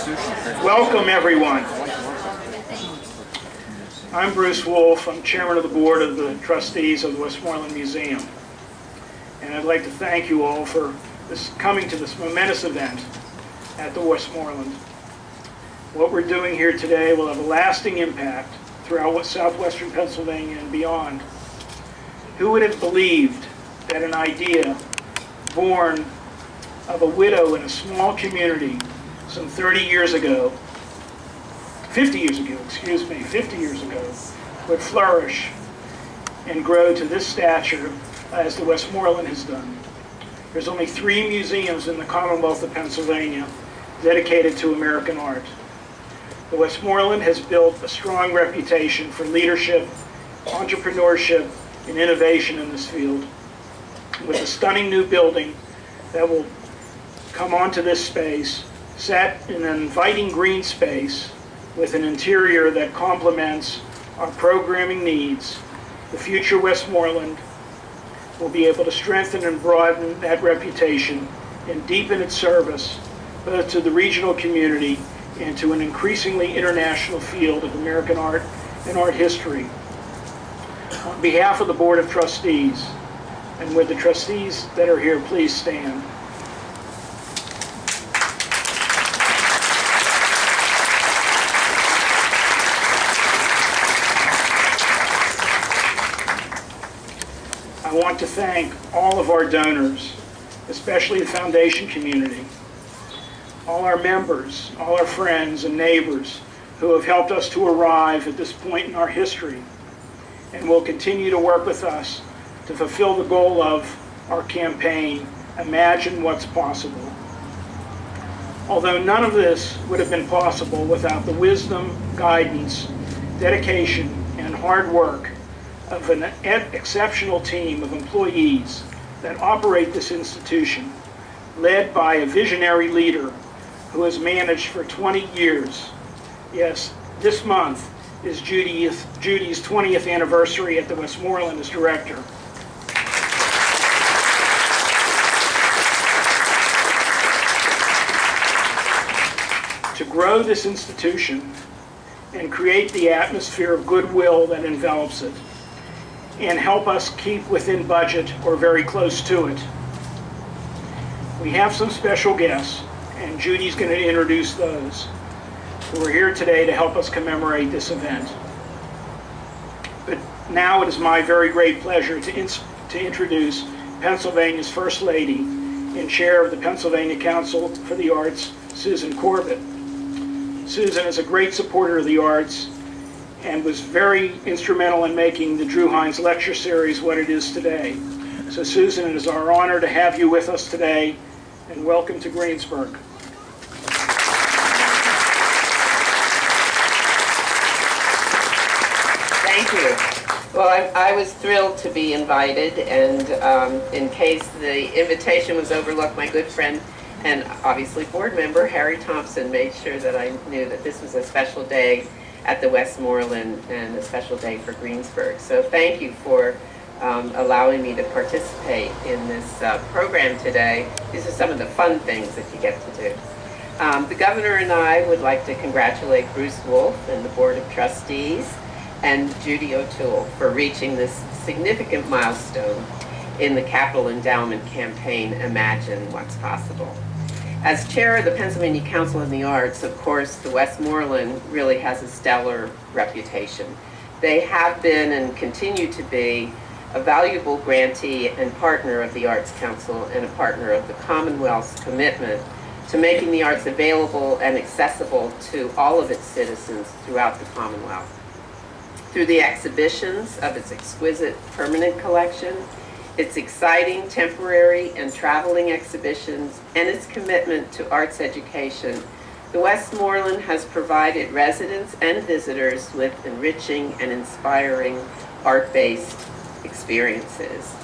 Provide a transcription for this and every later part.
Welcome, everyone. I'm Bruce Wolfe. I'm chairman of the board of the trustees of the Westmoreland Museum. And I'd like to thank you all for coming to this momentous event at the Westmoreland. What we're doing here today will have a lasting impact throughout southwestern Pennsylvania and beyond. Who would have believed that an idea born of a widow in a small community some 50 years ago, would flourish and grow to this stature as the Westmoreland has done. There's only 3 museums in the Commonwealth of Pennsylvania dedicated to American art. The Westmoreland has built a strong reputation for leadership, entrepreneurship, and innovation in this field. With a stunning new building that will come onto this space, set in an inviting green space with an interior that complements our programming needs, the future Westmoreland will be able to strengthen and broaden that reputation and deepen its service both to the regional community and to an increasingly international field of American art and art history. On behalf of the Board of Trustees, and with the trustees that are here, please stand. I want to thank all of our donors, especially the foundation community, all our members, all our friends and neighbors who have helped us to arrive at this point in our history and will continue to work with us to fulfill the goal of our campaign, Imagine What's Possible. Although none of this would have been possible without the wisdom, guidance, dedication, and hard work of an exceptional team of employees that operate this institution, led by a visionary leader who has managed for 20 years. Yes, this month is Judy's 20th anniversary at the Westmoreland as director. To grow this institution and create the atmosphere of goodwill that envelops it, and help us keep within budget or very close to it. We have some special guests, and Judy's going to introduce those who are here today to help us commemorate this event. But now it is my very great pleasure to introduce Pennsylvania's First Lady and Chair of the Pennsylvania Council for the Arts, Susan Corbett. Susan is a great supporter of the arts and was very instrumental in making the Drew Hines Lecture Series what it is today. So Susan, it is our honor to have you with us today, and welcome to Greensburg. Thank you. Well, I was thrilled to be invited, and in case the invitation was overlooked, my good friend and obviously board member Harry Thompson made sure that I knew that this was a special day at the Westmoreland and a special day for Greensburg. So thank you for allowing me to participate in this program today. These are some of the fun things that you get to do. The governor and I would like to congratulate Bruce Wolfe and the Board of Trustees and Judy O'Toole for reaching this significant milestone in the Capital Endowment campaign, Imagine What's Possible. As chair of the Pennsylvania Council on the Arts, of course, the Westmoreland really has a stellar reputation. They have been and continue to be a valuable grantee and partner of the Arts Council and a partner of the Commonwealth's commitment to making the arts available and accessible to all of its citizens throughout the Commonwealth. Through the exhibitions of its exquisite permanent collection, its exciting temporary and traveling exhibitions, and its commitment to arts education, the Westmoreland has provided residents and visitors with enriching and inspiring art-based experiences.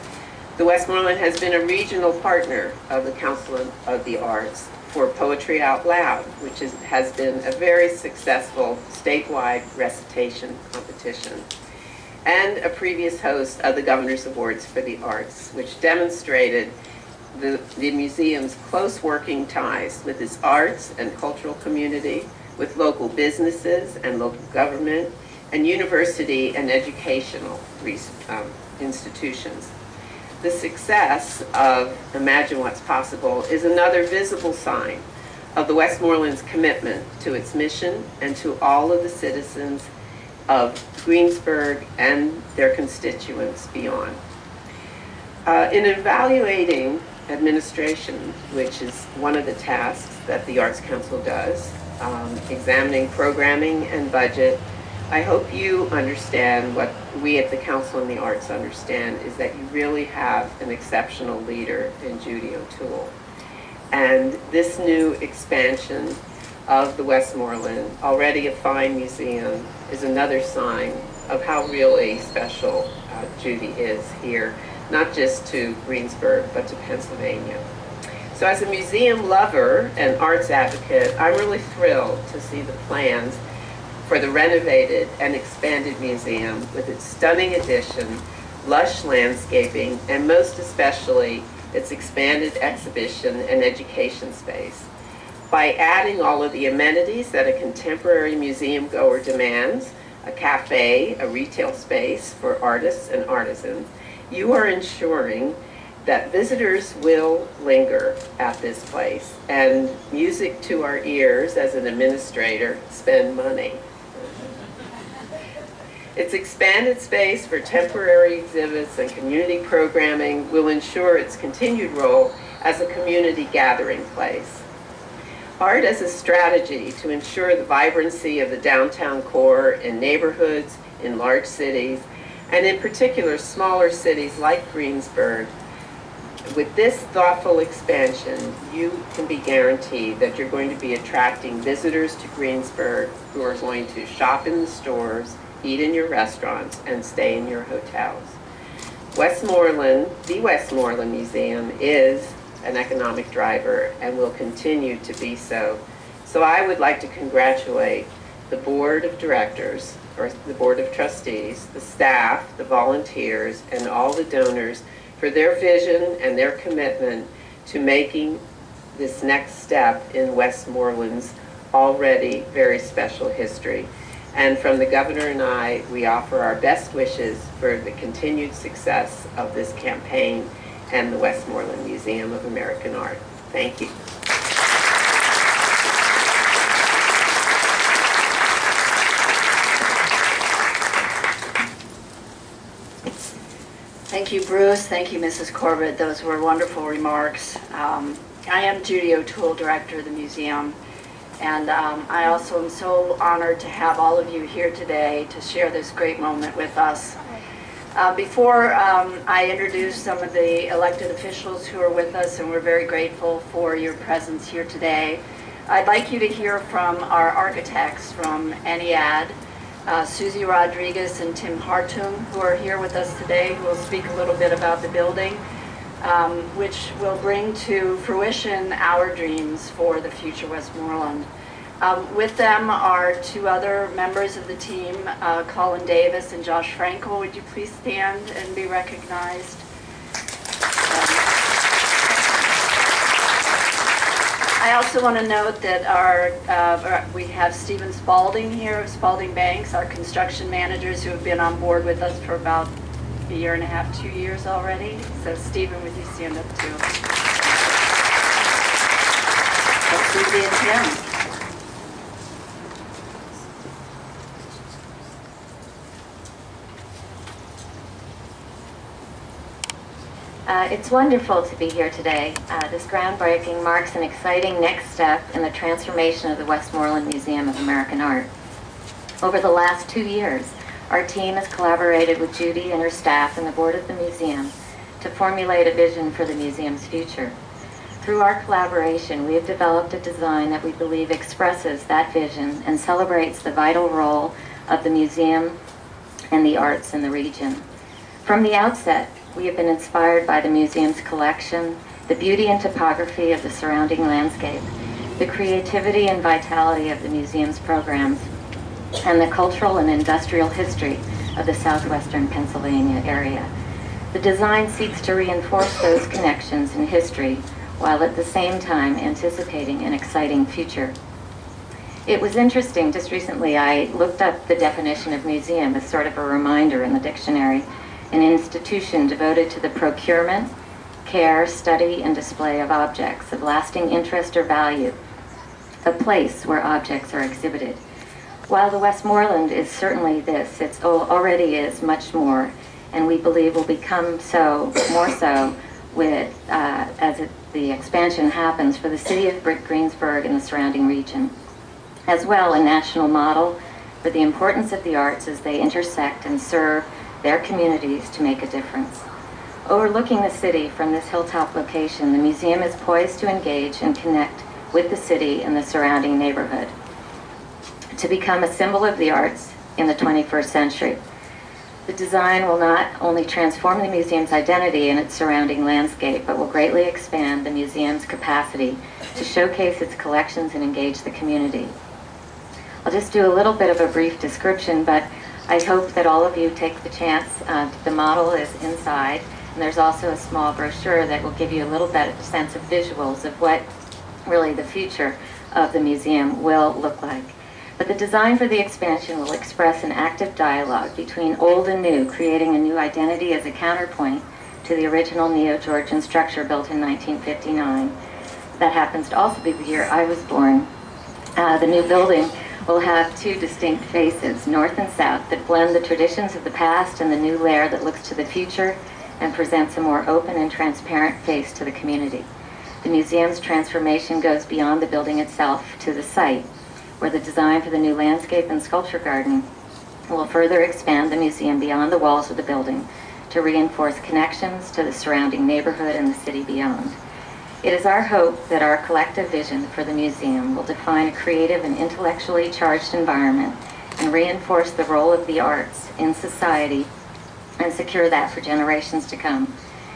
The Westmoreland has been a regional partner of the Council of the Arts for Poetry Out Loud, which has been a very successful statewide recitation competition, and a previous host of the Governor's Awards for the Arts, which demonstrated the museum's close working ties with its arts and cultural community, with local businesses and local government, and university and educational institutions. The success of Imagine What's Possible is another visible sign of the Westmoreland's commitment to its mission and to all of the citizens of Greensburg and their constituents beyond. In evaluating administration, which is one of the tasks that the Arts Council does, examining programming and budget, I hope you understand what we at the Council on the Arts understand is that you really have an exceptional leader in Judy O'Toole. And this new expansion of the Westmoreland, already a fine museum, is another sign of how really special Judy is here, not just to Greensburg, but to Pennsylvania. So as a museum lover and arts advocate, I'm really thrilled to see the plans for the renovated and expanded museum with its stunning addition, lush landscaping, and most especially its expanded exhibition and education space. By adding all of the amenities that a contemporary museum goer demands, a cafe, a retail space for artists and artisans, you are ensuring that visitors will linger at this place, and music to our ears as an administrator, spend money. Its expanded space for temporary exhibits and community programming will ensure its continued role as a community gathering place. Art as a strategy to ensure the vibrancy of the downtown core in neighborhoods, in large cities, and in particular smaller cities like Greensburg. With this thoughtful expansion, you can be guaranteed that you're going to be attracting visitors to Greensburg who are going to shop in the stores, eat in your restaurants, and stay in your hotels. Westmoreland, the Westmoreland Museum, is an economic driver and will continue to be so. So I would like to congratulate the board of directors, or the board of trustees, the staff, the volunteers, and all the donors for their vision and their commitment to making this next step in Westmoreland's already very special history. And from the governor and I, we offer our best wishes for the continued success of this campaign and the Westmoreland Museum of American Art. Thank you. Thank you, Bruce. Thank you, Mrs. Corbett. Those were wonderful remarks. I am Judy O'Toole, director of the museum. And I also am so honored to have all of you here today to share this great moment with us. Before I introduce some of the elected officials who are with us, and we're very grateful for your presence here today, I'd like you to hear from our architects from ENIAD, Susie Rodriguez and Tim Hartung, who are here with us today, who will speak a little bit about the building, which will bring to fruition our dreams for the future Westmoreland. With them are two other members of the team, Colin Davis and Josh Frankel. Would you please stand and be recognized? I also want to note that we have Stephen Spalding here of Spalding Banks, our construction managers who have been on board with us for about a year and a half, 2 years already. So Stephen, would you stand up too? That's Susie and Tim. It's wonderful to be here today. This groundbreaking marks an exciting next step in the transformation of the Westmoreland Museum of American Art. Over the last 2 years, our team has collaborated with Judy and her staff and the board of the museum to formulate a vision for the museum's future. Through our collaboration, we have developed a design that we believe expresses that vision and celebrates the vital role of the museum and the arts in the region. From the outset, we have been inspired by the museum's collection, the beauty and topography of the surrounding landscape, the creativity and vitality of the museum's programs, and the cultural and industrial history of the southwestern Pennsylvania area. The design seeks to reinforce those connections in history while at the same time anticipating an exciting future. It was interesting, just recently I looked up the definition of museum as sort of a reminder in the dictionary, an institution devoted to the procurement, care, study, and display of objects of lasting interest or value, a place where objects are exhibited. While the Westmoreland is certainly this, it already is much more, and we believe will become so, more so, with the expansion happens for the city of Greensburg and the surrounding region. As well, a national model for the importance of the arts as they intersect and serve their communities to make a difference. Overlooking the city from this hilltop location, the museum is poised to engage and connect with the city and the surrounding neighborhood, to become a symbol of the arts in the 21st century. The design will not only transform the museum's identity and its surrounding landscape, but will greatly expand the museum's capacity to showcase its collections and engage the community. I'll just do a little bit of a brief description, but I hope that all of you take the chance. The model is inside, and there's also a small brochure that will give you a little bit of a sense of visuals of what really the future of the museum will look like. But the design for the expansion will express an active dialogue between old and new, creating a new identity as a counterpoint to the original Neo-Georgian structure built in 1959. That happens to also be the year I was born. The new building will have two distinct faces, north and south, that blend the traditions of the past and the new layer that looks to the future and presents a more open and transparent face to the community. The museum's transformation goes beyond the building itself to the site, where the design for the new landscape and sculpture garden will further expand the museum beyond the walls of the building to reinforce connections to the surrounding neighborhood and the city beyond. It is our hope that our collective vision for the museum will define a creative and intellectually charged environment and reinforce the role of the arts in society and secure that for generations to come.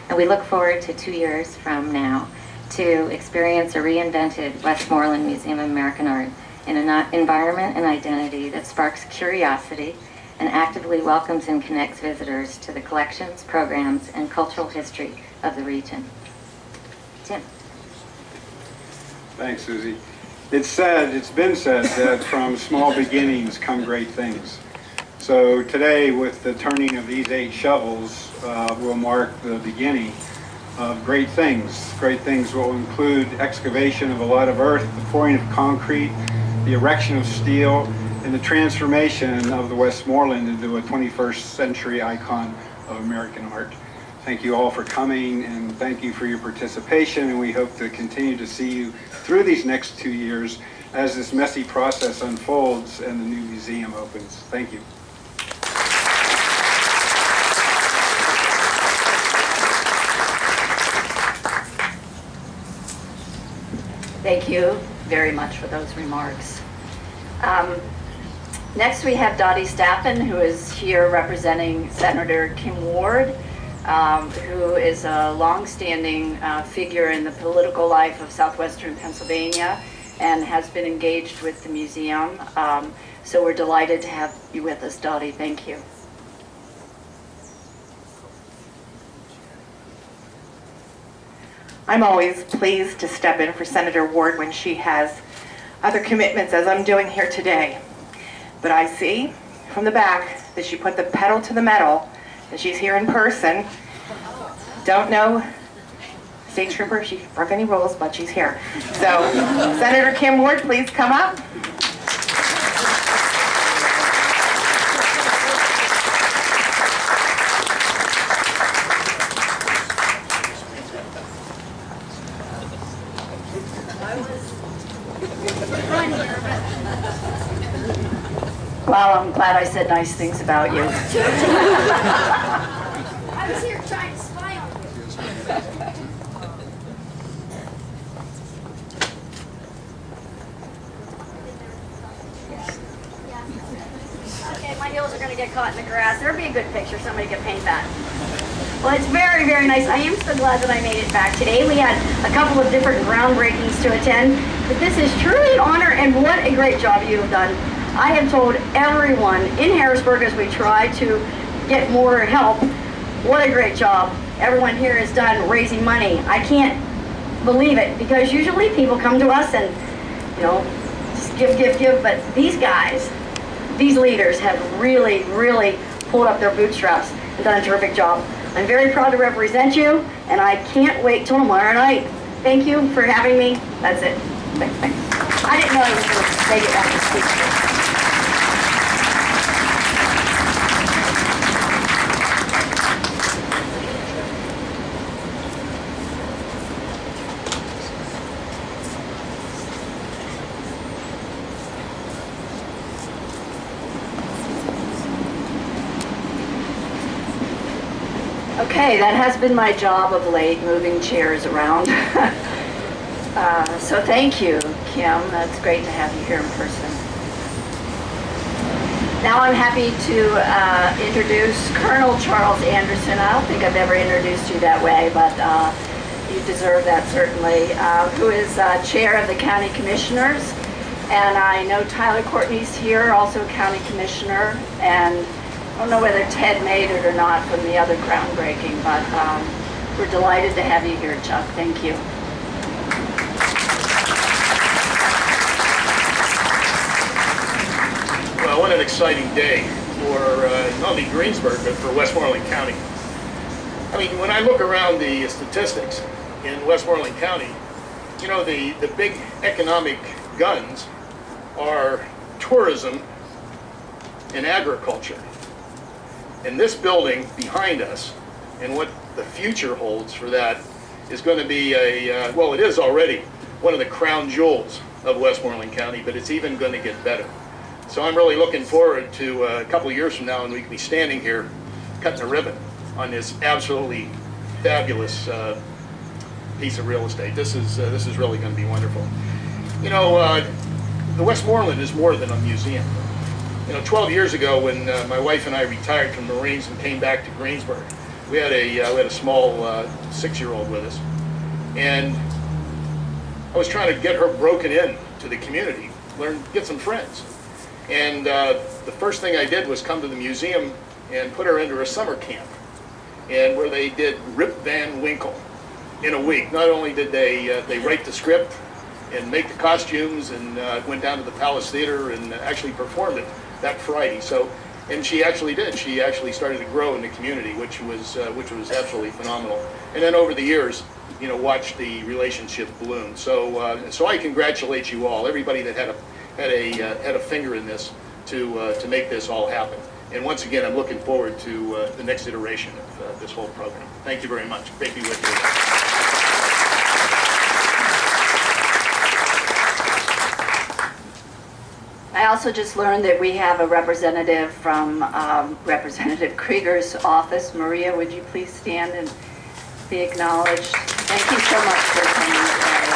And we look forward to 2 years from now to experience a reinvented Westmoreland Museum of American Art in an environment and identity that sparks curiosity and actively welcomes and connects visitors to the collections, programs, and cultural history of the region. Tim. Thanks, Susie. It's been said that from small beginnings come great things. So today, with the turning of these 8 shovels, will mark the beginning of great things. Great things will include excavation of a lot of earth, the pouring of concrete, the erection of steel, and the transformation of the Westmoreland into a 21st century icon of American art. Thank you all for coming, and thank you for your participation, and we hope to continue to see you through these next 2 years as this messy process unfolds and the new museum opens. Thank you. Thank you very much for those remarks. Next, we have Dottie Staffen, who is here representing Senator Kim Ward, who is a long-standing figure in the political life of southwestern Pennsylvania and has been engaged with the museum. So we're delighted to have you with us, Dottie. Thank you. I'm always pleased to step in for Senator Ward when she has other commitments, as I'm doing here today. But I see from the back that she put the pedal to the metal, and she's here in person. Don't know State Trooper, she broke any rules, but she's here. So, Senator Kim Ward, please come up. Well, I'm glad I said nice things about you. I was here trying to spy on you. Okay, my heels are going to get caught in the grass. There'll be a good picture. Somebody can paint that. Well, it's very, very nice. I am so glad that I made it back today. We had a couple of different groundbreakings to attend, but this is truly an honor, and what a great job you have done. I have told everyone in Harrisburg as we try to get more help, what a great job everyone here has done raising money. I can't believe it, because usually people come to us and, you know, just give, but these guys, these leaders have really, really pulled up their bootstraps and done a terrific job. I'm very proud to represent you, and I can't wait till tomorrow night. Thank you for having me. That's it. Thanks. I didn't know I was going to make it back to speak. Okay, that has been my job of late, moving chairs around. So thank you, Kim. That's great to have you here in person. Now I'm happy to introduce Colonel Charles Anderson. I don't think I've ever introduced you that way, but you deserve that certainly, who is chair of the County Commissioners. And I know Tyler Courtney's here, also County Commissioner, and I don't know whether Ted made it or not from the other groundbreaking, but we're delighted to have you here, Chuck. Thank you. Well, what an exciting day for not only Greensburg, but for Westmoreland County. I mean, when I look around the statistics in Westmoreland County, you know, the big economic guns are tourism and agriculture. And this building behind us, and what the future holds for that, is going to be well, it is already one of the crown jewels of Westmoreland County, but it's even going to get better. So I'm really looking forward to a couple of years from now, and we can be standing here cutting a ribbon on this absolutely fabulous piece of real estate. This is really going to be wonderful. You know, the Westmoreland is more than a museum. You know, 12 years ago, when my wife and I retired from the Marines and came back to Greensburg, we had a small 6-year-old with us, and I was trying to get her broken in to the community, get some friends. And the first thing I did was come to the museum and put her into a summer camp, and where they did Rip Van Winkle in a week. Not only did they write the script and make the costumes, and went down to the Palace Theater and actually performed it that Friday. So, and she actually did. She actually started to grow in the community, which was absolutely phenomenal. And then over the years, you know, watched the relationship bloom. So, so I congratulate you all, everybody that had a finger in this to make this all happen. And once again, I'm looking forward to the next iteration of this whole program. Thank you very much. Great to be with you. I also just learned that we have a representative from Representative Krieger's office. Maria, would you please stand and be acknowledged? Thank you so much for coming today.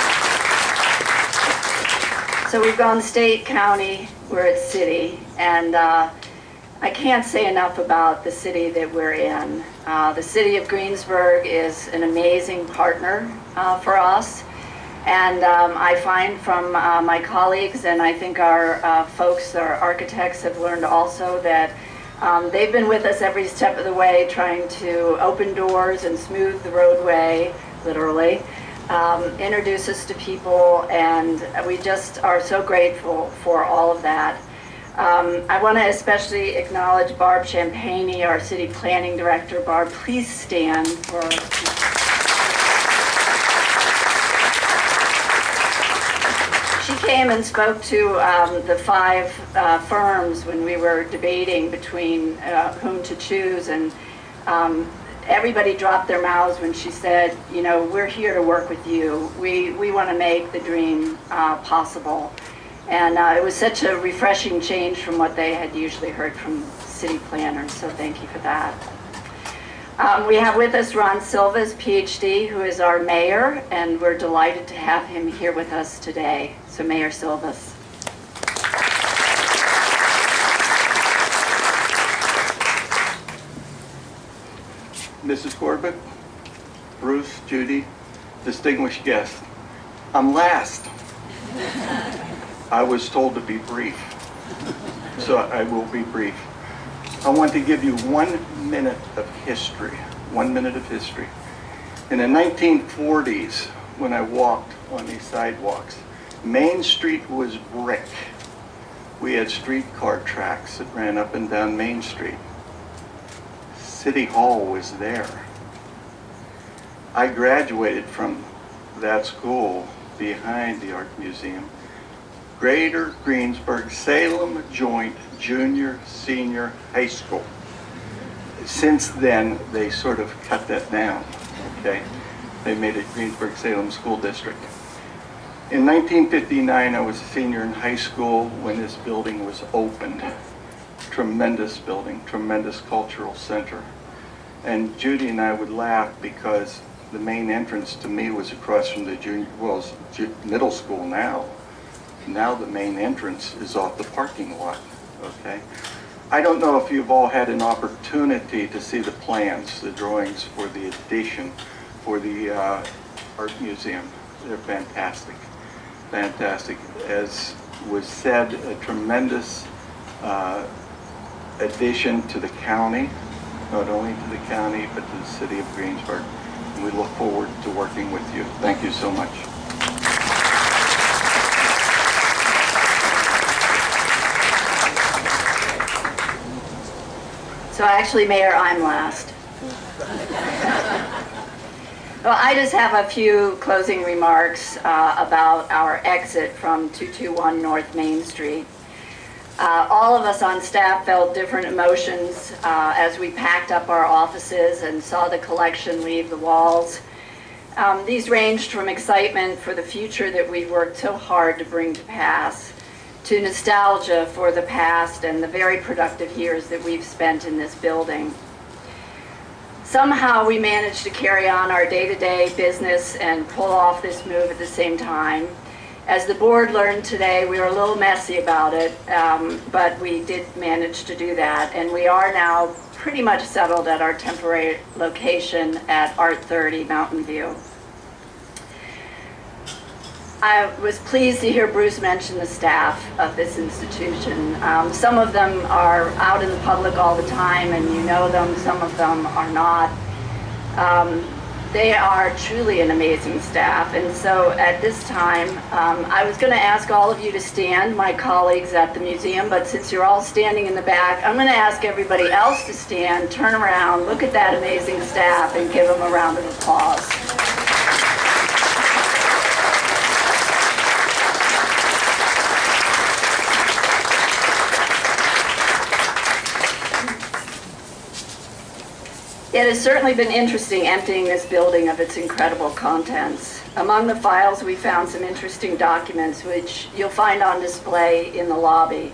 So we've gone state, county, we're at city, and I can't say enough about the city that we're in. The city of Greensburg is an amazing partner for us. And I find from my colleagues, and I think our folks, our architects, have learned also that they've been with us every step of the way, trying to open doors and smooth the roadway, literally, introduce us to people, and we just are so grateful for all of that. I want to especially acknowledge Barb Champagne, our city planning director. Barb, please stand for... She came and spoke to the 5 firms when we were debating between whom to choose, and everybody dropped their mouths when she said, you know, we're here to work with you. We want to make the dream possible. And it was such a refreshing change from what they had usually heard from city planners, so thank you for that. We have with us Ron Silvas, PhD, who is our mayor, and we're delighted to have him here with us today. So Mayor Silvas. Mrs. Corbett, Bruce, Judy, distinguished guests, I'm last. I was told to be brief, so I will be brief. I want to give you 1 minute of history. 1 minute of history. In the 1940s, when I walked on these sidewalks, Main Street was brick. We had streetcar tracks that ran up and down Main Street. City Hall was there. I graduated from that school behind the Art Museum. Greater Greensburg Salem Joint Junior Senior High School. Since then, they sort of cut that down, okay? They made it Greensburg Salem School District. In 1959, I was a senior in high school when this building was opened. Tremendous building, tremendous cultural center. And Judy and I would laugh because the main entrance to me was across from the middle school now. Now the main entrance is off the parking lot, okay? I don't know if you've all had an opportunity to see the plans, the drawings for the addition for the Art Museum. They're fantastic, fantastic. As was said, a tremendous addition to the county, not only to the county, but to the city of Greensburg. And we look forward to working with you. Thank you so much. So actually, Mayor, I'm last. Well, I just have a few closing remarks about our exit from 221 North Main Street. All of us on staff felt different emotions as we packed up our offices and saw the collection leave the walls. These ranged from excitement for the future that we've worked so hard to bring to pass, to nostalgia for the past and the very productive years that we've spent in this building. Somehow we managed to carry on our day-to-day business and pull off this move at the same time. As the board learned today, we were a little messy about it, but we did manage to do that, and we are now pretty much settled at our temporary location at Art 30 Mountain View. I was pleased to hear Bruce mention the staff of this institution. Some of them are out in the public all the time and you know them, some of them are not. They are truly an amazing staff, and so at this time I was going to ask all of you to stand, my colleagues at the museum, but since you're all standing in the back, I'm going to ask everybody else to stand, turn around, look at that amazing staff, and give them a round of applause. It has certainly been interesting emptying this building of its incredible contents. Among the files, we found some interesting documents which you'll find on display in the lobby.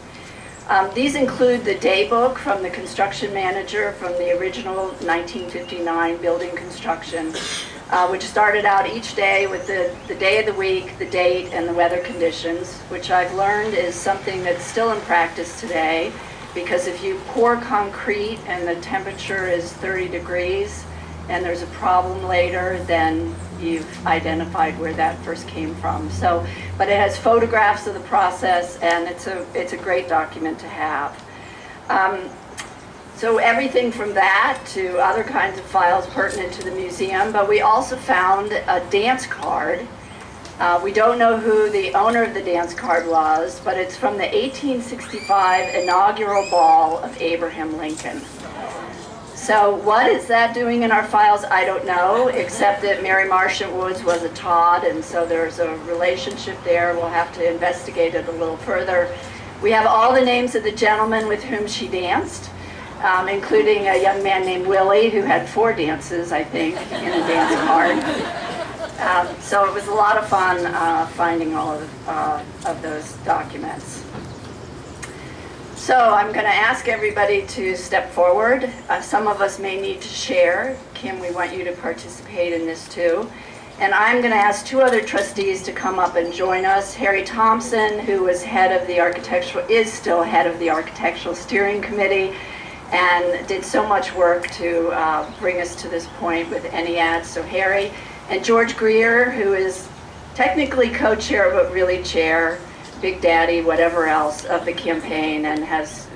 These include the daybook from the construction manager from the original 1959 building construction, which started out each day with the day of the week, the date, and the weather conditions, which I've learned is something that's still in practice today. Because if you pour concrete and the temperature is 30 degrees and there's a problem later, then you've identified where that first came from. So, but it has photographs of the process, and it's a great document to have. So everything from that to other kinds of files pertinent to the museum, but we also found a dance card. We don't know who the owner of the dance card was, but it's from the 1865 inaugural ball of Abraham Lincoln. So what is that doing in our files? I don't know, except that Mary Marshall Woods was a Todd, and so there's a relationship there. We'll have to investigate it a little further. We have all the names of the gentlemen with whom she danced, including a young man named Willie, who had 4 dances, I think, in a dance card. So it was a lot of fun finding all of those documents. So I'm going to ask everybody to step forward. Some of us may need to share. Kim, we want you to participate in this too. And I'm going to ask 2 other trustees to come up and join us. Harry Thompson, who was is still head of the Architectural Steering Committee, and did so much work to bring us to this point with ENIAD. So Harry. And George Greer, who is technically co-chair, but really chair, big daddy, whatever else, of the campaign, and has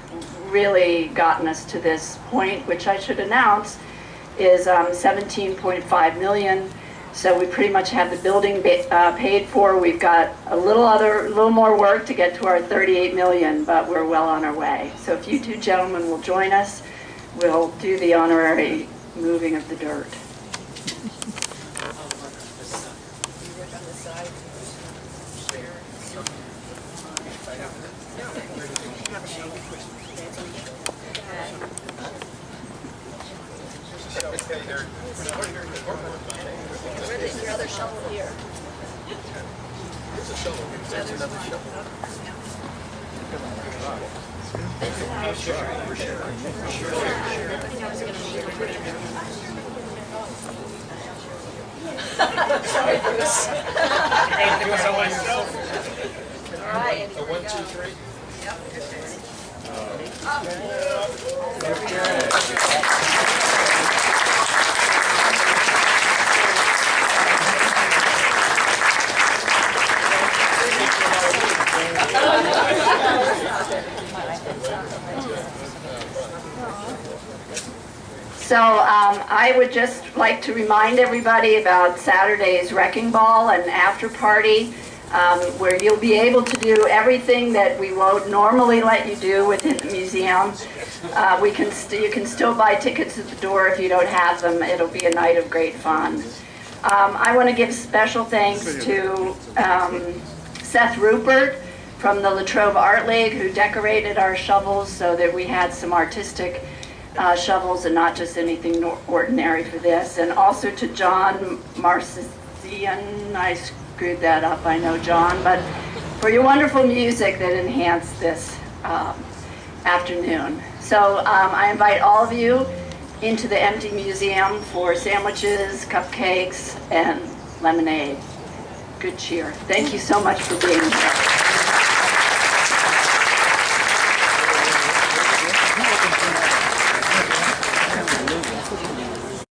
really gotten us to this point, which I should announce is 17.5 million. So we pretty much have the building paid for. We've got a little more work to get to our 38 million, but we're well on our way. So if you two gentlemen will join us, we'll do the honorary moving of the dirt. So I would just like to remind everybody about Saturday's Wrecking Ball and after party, where you'll be able to do everything that we won't normally let you do within the museum. You can still buy tickets at the door if you don't have them. It'll be a night of great fun. I want to give special thanks to Seth Rupert from the Latrobe Art League, who decorated our shovels so that we had some artistic shovels and not just anything ordinary for this. And also to John Marcian, I screwed that up, I know, John, but for your wonderful music that enhanced this afternoon. So I invite all of you into the empty museum for sandwiches, cupcakes, and lemonade. Good cheer. Thank you so much for being here.